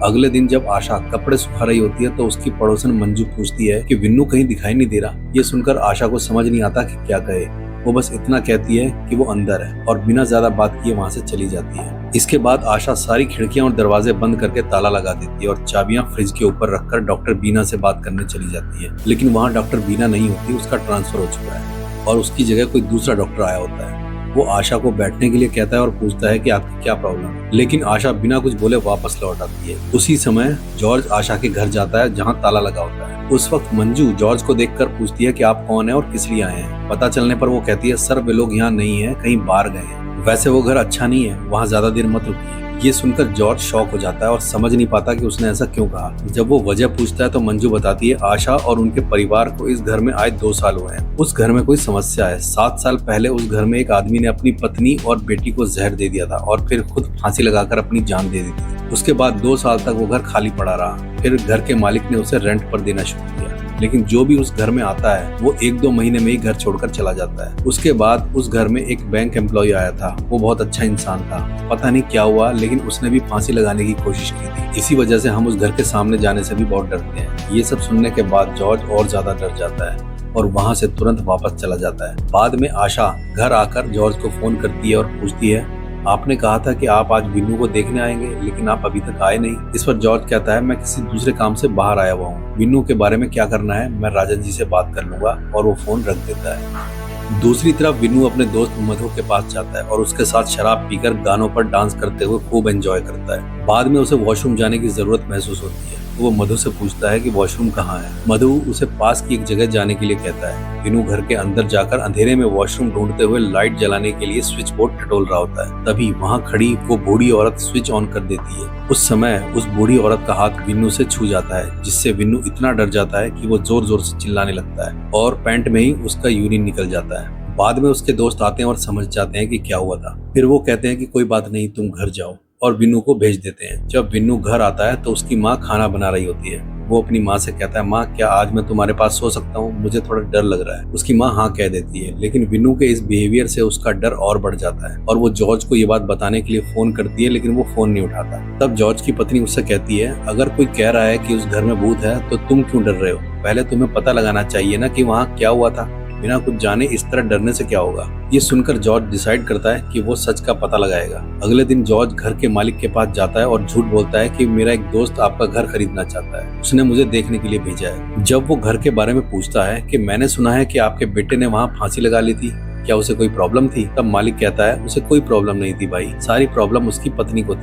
अगले दिन जब आशा कपड़े सुखा रही होती है तो उसकी पड़ोसन मंजू पूछती है कि विन्नू कहीं दिखाई नहीं दे रहा। ये सुनकर आशा को समझ नहीं आता कि क्या कहे। वो बस इतना कहती है कि वो अंदर है और बिना ज्यादा बात किए वहाँ से चली जाती है। इसके बाद आशा सारी खिड़कियां और दरवाजे बंद करके ताला लगा देती है और चाबियां फ्रिज के ऊपर रखकर डॉक्टर बीना से बात करने चली जाती है। लेकिन वहाँ डॉक्टर बीना नहीं होती, उसका ट्रांसफर हो चुका है और उसकी जगह कोई दूसरा डॉक्टर आया होता है। वो आशा को बैठने के लिए कहता है और पूछता है कि आपकी क्या प्रॉब्लम है, लेकिन आशा बिना कुछ बोले वापस लौट आती है। उसी समय जॉर्ज आशा के घर जाता है जहाँ ताला लगा होता है। उस वक्त मंजू जॉर्ज को देखकर पूछती है कि आप कौन है और किस लिए आए हैं। पता चलने पर वो कहती है सर वे लोग यहाँ नहीं है, कहीं बाहर गए हैं। वैसे वो घर अच्छा नहीं है, वहाँ ज्यादा देर मत रुकिए। ये सुनकर जॉर्ज शॉक हो जाता है और समझ नहीं पाता कि उसने ऐसा क्यों कहा। जब वो वजह पूछता है तो मंजू बताती है आशा और उनके परिवार को इस घर में आए 2 साल हुए हैं। उस घर में कोई समस्या है। 7 साल पहले उस घर में एक आदमी ने अपनी पत्नी और बेटी को जहर दे दिया था और फिर खुद फांसी लगाकर अपनी जान दे दी थी। उसके बाद 2 साल तक वो घर खाली पड़ा रहा। फिर घर के मालिक ने उसे रेंट पर देना शुरू किया, लेकिन जो भी उस घर में आता है वो 1-2 महीने में ही घर छोड़कर चला जाता है। उसके बाद उस घर में एक बैंक एम्प्लॉय आया था। वो बहुत अच्छा इंसान था। पता नहीं क्या हुआ, लेकिन उसने भी फांसी लगाने की कोशिश की थी। इसी वजह से हम उस घर के सामने जाने से भी बहुत डरते हैं। ये सब सुनने के बाद जॉर्ज और ज्यादा डर जाता है और वहाँ से तुरंत वापस चला जाता है। बाद में आशा घर आकर जॉर्ज को फोन करती है और पूछती है आपने कहा था कि आप आज विन्नू को देखने आएंगे, लेकिन आप अभी तक आए नहीं। इस पर जॉर्ज कहता है मैं किसी दूसरे काम से बाहर आया हुआ हूँ। विन्नू के बारे में क्या करना है मैं राजन जी से बात कर लूंगा, और वो फोन रख देता है। दूसरी तरफ विन्नू अपने दोस्त मधु के पास जाता है और उसके साथ शराब पीकर गानों पर डांस करते हुए खूब एंजॉय करता है। बाद में उसे वॉशरूम जाने की जरूरत महसूस होती है। वो मधु से पूछता है कि वॉशरूम कहाँ है। मधु उसे पास की एक जगह जाने के लिए कहता है। विन्नू घर के अंदर जाकर अंधेरे में वॉशरूम ढूंढते हुए लाइट जलाने के लिए स्विच बोर्ड टटोल रहा होता है। तभी वहाँ खड़ी वो बूढ़ी औरत स्विच ऑन कर देती है। उस समय उस बूढ़ी औरत का हाथ विन्नू से छू जाता है, जिससे विन्नू इतना डर जाता है कि वो जोर जोर से चिल्लाने लगता है और पैंट में ही उसका यूरिन निकल जाता है। बाद में उसके दोस्त आते हैं और समझ जाते हैं कि क्या हुआ था। फिर वो कहते हैं कि कोई बात नहीं, तुम घर जाओ, और विन्नू को भेज देते हैं। जब विन्नू घर आता है तो उसकी माँ खाना बना रही होती है। वो अपनी माँ से कहता है माँ क्या आज मैं तुम्हारे पास सो सकता हूँ, मुझे थोड़ा डर लग रहा है। उसकी माँ हाँ कह देती है, लेकिन विन्नू के इस बिहेवियर से उसका डर और बढ़ जाता है और वो जॉर्ज को ये बात बताने के लिए फोन करती है, लेकिन वो फोन नहीं उठाता। तब जॉर्ज की पत्नी उससे कहती है अगर कोई कह रहा है कि उस घर में भूत है तो तुम क्यों डर रहे हो? पहले तुम्हें पता लगाना चाहिए ना कि वहाँ क्या हुआ था। बिना कुछ जाने इस तरह डरने से क्या होगा। ये सुनकर जॉर्ज डिसाइड करता है कि वो सच का पता लगाएगा। अगले दिन जॉर्ज घर के मालिक के पास जाता है और झूठ बोलता है कि मेरा एक दोस्त आपका घर खरीदना चाहता है, उसने मुझे देखने के लिए भेजा है। जब वो घर के बारे में पूछता है कि मैंने सुना है कि आपके बेटे ने वहाँ फांसी लगा ली थी, क्या उसे कोई प्रॉब्लम थी? तब मालिक कहता है उसे कोई प्रॉब्लम नहीं थी भाई, सारी प्रॉब्लम उसकी पत्नी को थी।